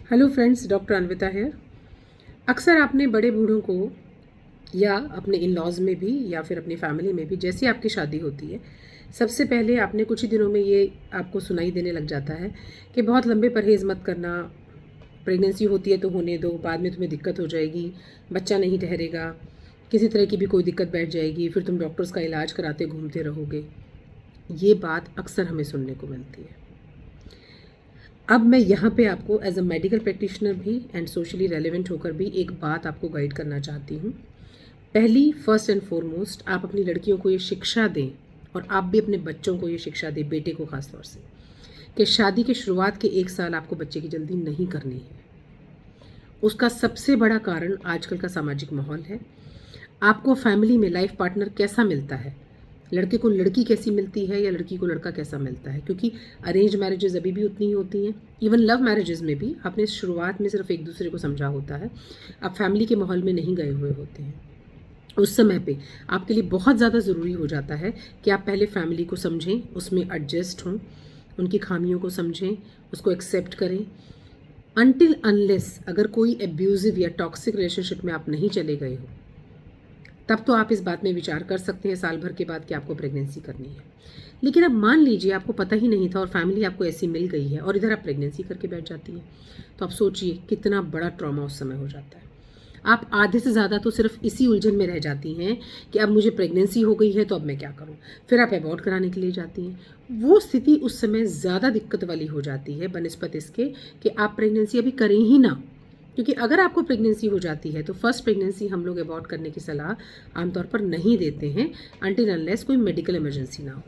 Hello friends, doctor Anvita है। अक्सर आपने बड़े बूढ़ों को या अपने इन लॉज में भी या फिर अपनी फैमिली में भी जैसी आपकी शादी होती है, सबसे पहले आपने कुछ ही दिनों में ये आपको सुनाई देने लग जाता है कि बहुत लंबे परहेज़ मत करना, प्रेगनेंसी होती है तो होने दो, बाद में तुम्हें दिक्कत हो जाएगी, बच्चा नहीं ठहरेगा, किसी तरह की भी कोई दिक्कत बैठ जाएगी, फिर तुम डॉक्टर्स का इलाज कराते घूमते रहोगे। ये बात अक्सर हमें सुनने को मिलती है। अब मैं यहाँ पे आपको एज अ मेडिकल प्रैक्टिशनर भी एंड सोशली रेलेवेंट होकर भी एक बात आपको गाइड करना चाहती हूँ। पहली, फर्स्ट एंड फॉरमोस्ट, आप अपनी लड़कियों को ये शिक्षा दें और आप भी अपने बच्चों को ये शिक्षा दें, बेटे को खास तौर से, कि शादी के शुरुआत के 1 साल आपको बच्चे की जल्दी नहीं करनी है। उसका सबसे बड़ा कारण आजकल का सामाजिक माहौल है। आपको फैमिली में लाइफ पार्टनर कैसा मिलता है, लड़के को लड़की कैसी मिलती है या लड़की को लड़का कैसा मिलता है, क्योंकि अरेंज मैरिजेस अभी भी उतनी ही होती हैं। इवन लव मैरिजेस में भी आपने शुरुआत में सिर्फ एक दूसरे को समझा होता है, आप फैमिली के माहौल में नहीं गए हुए होते हैं। उस समय पे आपके लिए बहुत ज़्यादा ज़रूरी हो जाता है कि आप पहले फैमिली को समझें, उसमें एडजस्ट हों, उनकी खामियों को समझें, उसको एक्सेप्ट करें। अनटिल अनलेस अगर कोई एब्यूजिव या टॉक्सिक रिलेशनशिप में आप नहीं चले गए हो, तब तो आप इस बात में विचार कर सकते हैं साल भर के बाद कि आपको प्रेगनेंसी करनी है। लेकिन अब मान लीजिए आपको पता ही नहीं था और फैमिली आपको ऐसी मिल गई है और इधर आप प्रेगनेंसी करके बैठ जाती हैं, तो आप सोचिए कितना बड़ा ट्रॉमा उस समय हो जाता है। आप आधे से ज़्यादा तो सिर्फ इसी उलझन में रह जाती हैं कि अब मुझे प्रेगनेंसी हो गई है तो अब मैं क्या करूं। फिर आप अबॉर्ट कराने के लिए जाती हैं। वो स्थिति उस समय ज़्यादा दिक्कत वाली हो जाती है बनस्पत इसके कि आप प्रेगनेंसी अभी करें ही ना, क्योंकि अगर आपको प्रेगनेंसी हो जाती है तो फर्स्ट प्रेगनेंसी हम लोग अबॉर्ट करने की सलाह आमतौर पर नहीं देते हैं अनटिल अनलेस कोई मेडिकल इमरजेंसी ना हो,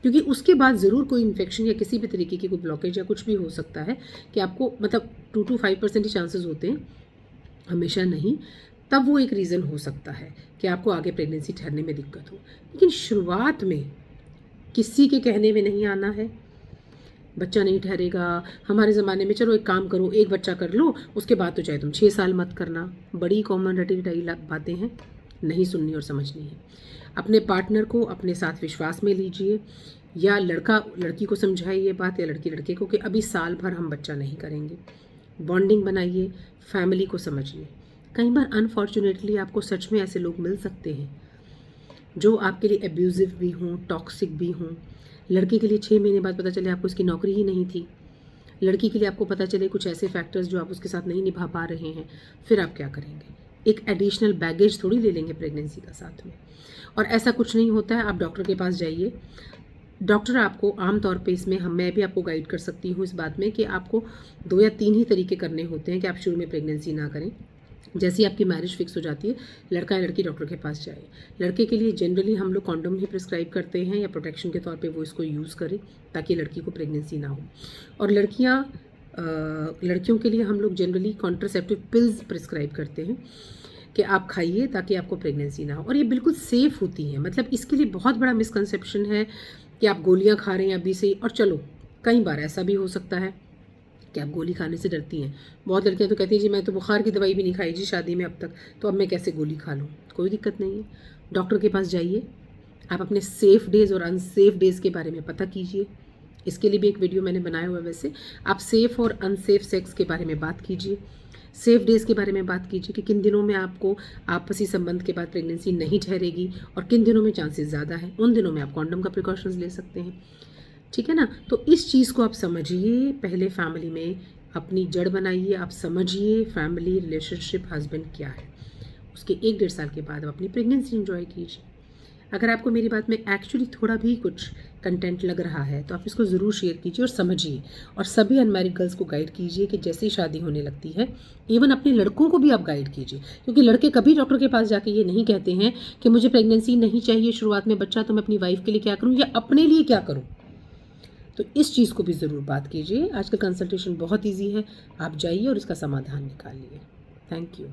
क्योंकि उसके बाद ज़रूर कोई इन्फेक्शन या किसी भी तरीके की कोई ब्लॉकेज या कुछ भी हो सकता है कि आपको मतलब 2 to 5% ही चांसेस होते हैं, हमेशा नहीं। तब वो एक रीज़न हो सकता है कि आपको आगे प्रेगनेंसी ठहरने में दिक्कत हो। लेकिन शुरुआत में किसी के कहने में नहीं आना है, बच्चा नहीं ठहरेगा। हमारे ज़माने में चलो एक काम करो, एक बच्चा कर लो, उसके बाद तो चाहे तुम 6 साल मत करना। बड़ी कॉमन रटी रटाई बातें हैं, नहीं सुननी और समझनी है। अपने पार्टनर को अपने साथ विश्वास में लीजिए, या लड़का लड़की को समझाइए ये बात, या लड़की लड़के को, कि अभी साल भर हम बच्चा नहीं करेंगे। बॉन्डिंग बनाइए, फैमिली को समझिए। कई बार अनफॉर्चुनेटली आपको सच में ऐसे लोग मिल सकते हैं जो आपके लिए एब्यूजिव भी हों, टॉक्सिक भी हों। लड़के के लिए 6 महीने बाद पता चले आपको उसकी नौकरी ही नहीं थी, लड़की के लिए आपको पता चले कुछ ऐसे फैक्टर्स जो आप उसके साथ नहीं निभा पा रहे हैं, फिर आप क्या करेंगे? एक एडिशनल बैगेज थोड़ी ले लेंगे प्रेगनेंसी का साथ में। और ऐसा कुछ नहीं होता है, आप डॉक्टर के पास जाइए। डॉक्टर आपको आम तौर पे इसमें मैं भी आपको गाइड कर सकती हूँ इस बात में कि आपको 2 या 3 ही तरीके करने होते हैं कि आप शुरू में प्रेगनेंसी ना करें। जैसे ही आपकी मैरिज फिक्स हो जाती है, लड़का या लड़की डॉक्टर के पास जाए। लड़के के लिए जनरली हम लोग कॉन्डोम ही प्रिस्क्राइब करते हैं या प्रोटेक्शन के तौर पे वो इसको यूज़ करें ताकि लड़की को प्रेगनेंसी ना हो। और लड़कियों के लिए हम लोग जनरली कॉन्ट्रासेप्टिव पिल्स प्रिस्क्राइब करते हैं कि आप खाइए ताकि आपको प्रेगनेंसी ना हो, और ये बिल्कुल सेफ़ होती हैं। मतलब इसके लिए बहुत बड़ा मिसकंसेप्शन है कि आप गोलियाँ खा रहे हैं अभी से। और चलो, कई बार ऐसा भी हो सकता है कि आप गोली खाने से डरती हैं। बहुत लड़कियां तो कहती हैं जी मैं तो बुखार की दवाई भी नहीं खाई जी शादी में अब तक, तो अब मैं कैसे गोली खा लूँ। कोई दिक्कत नहीं है, डॉक्टर के पास जाइए। आप अपने सेफ़ डेज़ और अनसेफ डेज़ के बारे में पता कीजिए। इसके लिए भी एक वीडियो मैंने बनाया हुआ है। वैसे आप सेफ़ और अनसेफ सेक्स के बारे में बात कीजिए, सेफ डेज़ के बारे में बात कीजिए कि किन दिनों में आपको आपसी संबंध के बाद प्रेगनेंसी नहीं ठहरेगी और किन दिनों में चांसेस ज़्यादा है। उन दिनों में आप कॉन्डम का प्रिकॉशंस ले सकते हैं, ठीक है ना। तो इस चीज़ को आप समझिए, पहले फैमिली में अपनी जड़ बनाइए, आप समझिए फैमिली रिलेशनशिप हस्बैंड क्या है। उसके 1-1.5 साल के बाद आप अपनी प्रेगनेंसी एंजॉय कीजिए। अगर आपको मेरी बात में एक्चुअली थोड़ा भी कुछ कंटेंट लग रहा है तो आप इसको ज़रूर शेयर कीजिए और समझिए, और सभी अनमैरिड गर्ल्स को गाइड कीजिए कि जैसे ही शादी होने लगती है, इवन अपने लड़कों को भी आप गाइड कीजिए, क्योंकि लड़के कभी डॉक्टर के पास जाके ये नहीं कहते हैं कि मुझे प्रेगनेंसी नहीं चाहिए शुरुआत में बच्चा, तो मैं अपनी वाइफ के लिए क्या करूँ या अपने लिए क्या करूँ। तो इस चीज़ को भी ज़रूर बात कीजिए। आजकल कंसल्टेशन बहुत ईजी है, आप जाइए और इसका समाधान निकालिए। Thank you.